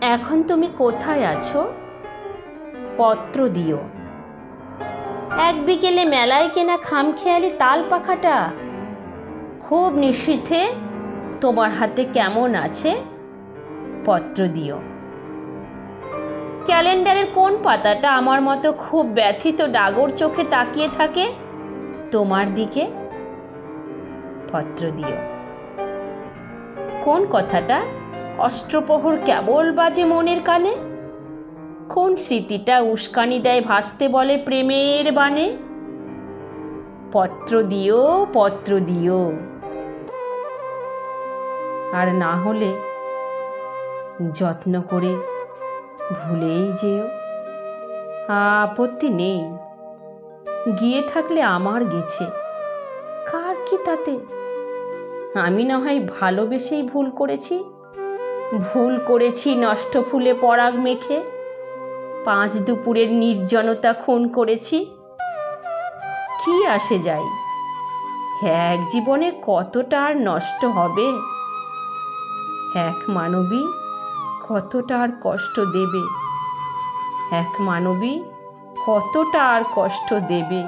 এখন তুমি কোথায় আছো? পত্র দিও। এক বিকেলে মেলায় কেনা খামখেয়ালি তাল পাখাটা খুব নিশীথে তোমার হাতে কেমন আছে? পত্র দিও। ক্যালেন্ডারের কোন পাতাটা আমার মতো খুব ব্যথিত ডাগর চোখে তাকিয়ে থাকে তোমার দিকে? পত্র দিও। কোন কথাটা অষ্টপ্রহর কেবল বাজে মনের কানে? কোন স্মৃতিটা উস্কানি দেয় ভাসতে বলে প্রেমের বাণে? পত্র দিও, পত্র দিও। আর না হলে যত্ন করে ভুলেই যেও। আপত্তি নেই, গিয়ে থাকলে আমার গেছে, কার কি তাতে? আমি না হয় ভালোবেসেই ভুল করেছি নষ্ট ফুলে পরাগ মেখে, পাঁচ দুপুরের নির্জনতা খুন করেছি। কি আসে যায়, এক জীবনে কতটা আর নষ্ট হবে? এক মানবী কতটা আর কষ্ট দেবে? এক মানবী কতটা আর কষ্ট দেবে?